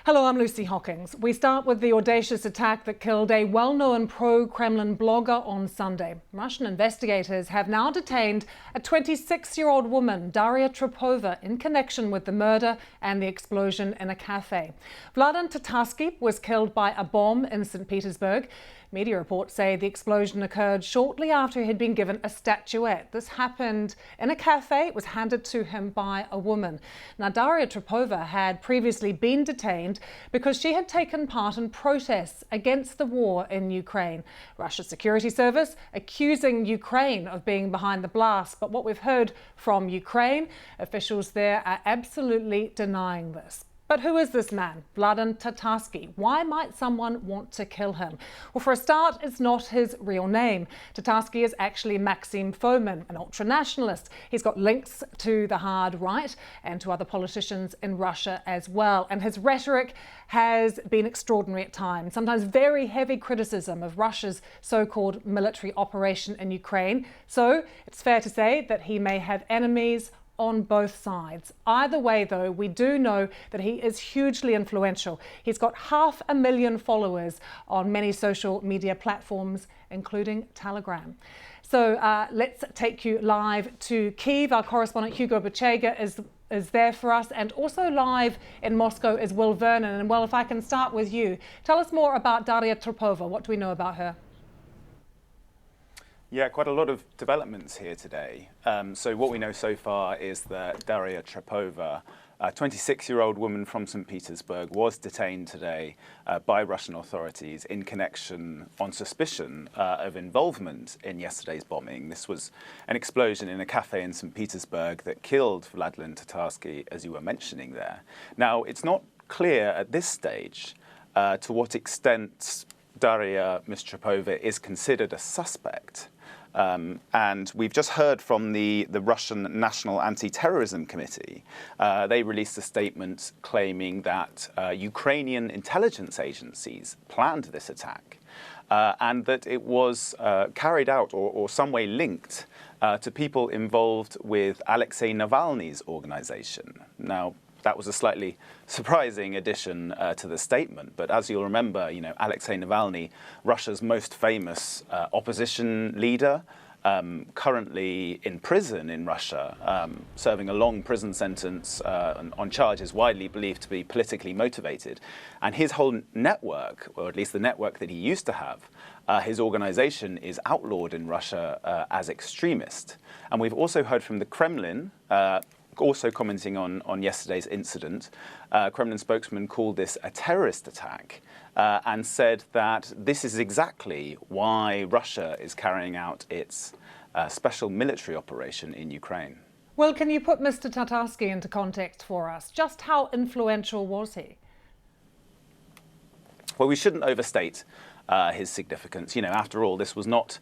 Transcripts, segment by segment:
Hello, I'm Lucy Hockings. We start with the audacious attack that killed a well-known pro-Kremlin blogger on Sunday. Russian investigators have now detained a 26-year-old woman, Darya Trepova, in connection with the murder and the explosion in a cafe. Vladlen Tatarsky was killed by a bomb in St Petersburg. Media reports say the explosion occurred shortly after he had been given a statuette. This happened in a cafe. It was handed to him by a woman. Now, Darya Trepova had previously been detained because she had taken part in protests against the war in Ukraine. Russia's security service accusing Ukraine of being behind the blast. But what we've heard from Ukraine, officials there are absolutely denying this. But who is this man, Vladlen Tatarsky? Why might someone want to kill him? Well, for a start, it's not his real name. Tatarsky is actually Maxim Fomin, an ultranationalist. He's got links to the hard right and to other politicians in Russia as well. And his rhetoric has been extraordinary at times, sometimes very heavy criticism of Russia's so-called military operation in Ukraine. So it's fair to say that he may have enemies on both sides. Either way, though, we do know that he is hugely influential. He's got 500,000 followers on many social media platforms, including Telegram. So let's take you live to Kyiv. Our correspondent Hugo Bachega is there for us, and also live in Moscow is Will Vernon. And well, if I can start with you, tell us more about Darya Trepova. What do we know about her? Yeah, quite a lot of developments here today. So what we know so far is that Darya Trepova, a 26-year-old woman from St Petersburg, was detained today by Russian authorities in connection on suspicion of involvement in yesterday's bombing. This was an explosion in a cafe in St Petersburg that killed Vladlen Tatarsky, as you were mentioning there. Now, it's not clear at this stage to what extent Darya Trepova is considered a suspect. And we've just heard from the Russian National Anti-Terrorism Committee. They released a statement claiming that Ukrainian intelligence agencies planned this attack and that it was carried out or some way linked to people involved with Alexei Navalny's organization. Now, that was a slightly surprising addition to the statement. But as you'll remember, Alexei Navalny, Russia's most famous opposition leader, currently in prison in Russia, serving a long prison sentence on charges widely believed to be politically motivated. And his whole network, or at least the network that he used to have, his organization is outlawed in Russia as extremist. And we've also heard from the Kremlin, also commenting on yesterday's incident. Kremlin spokesman called this a terrorist attack and said that this is exactly why Russia is carrying out its special military operation in Ukraine. Well, can you put Mr. Tatarsky into context for us? Just how influential was he? Well, we shouldn't overstate his significance. After all, this was not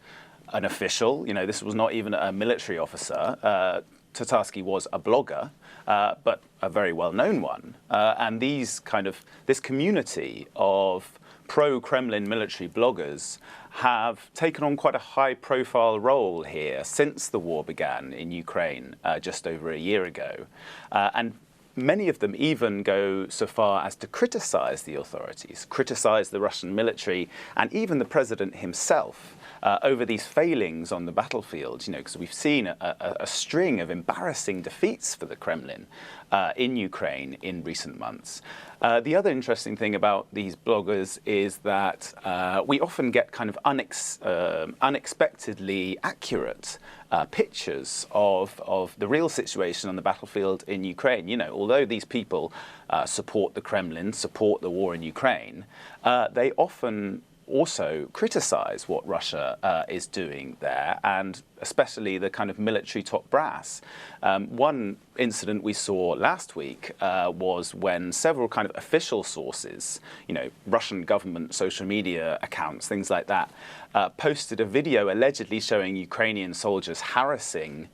an official, this was not even a military officer. Tatarsky was a blogger, but a very well-known one. And this community of pro-Kremlin military bloggers have taken on quite a high-profile role here since the war began in Ukraine just over a year ago. And many of them even go so far as to criticize the authorities, criticize the Russian military, and even the president himself over these failings on the battlefield, because we've seen a string of embarrassing defeats for the Kremlin in Ukraine in recent months. The other interesting thing about these bloggers is that we often get kind of unexpectedly accurate pictures of the real situation on the battlefield in Ukraine. Although these people support the Kremlin, support the war in Ukraine, they often also criticize what Russia is doing there, and especially the kind of military top brass. One incident we saw last week was when several kind of official sources, Russian government social media accounts, things like that, posted a video allegedly showing Ukrainian soldiers harassing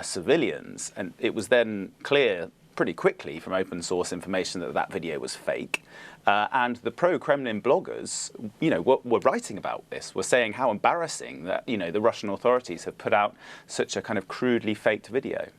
civilians. And it was then clear pretty quickly from open source information that that video was fake. And the pro-Kremlin bloggers, were writing about this, were saying how embarrassing that, the Russian authorities have put out such a kind of crudely faked video.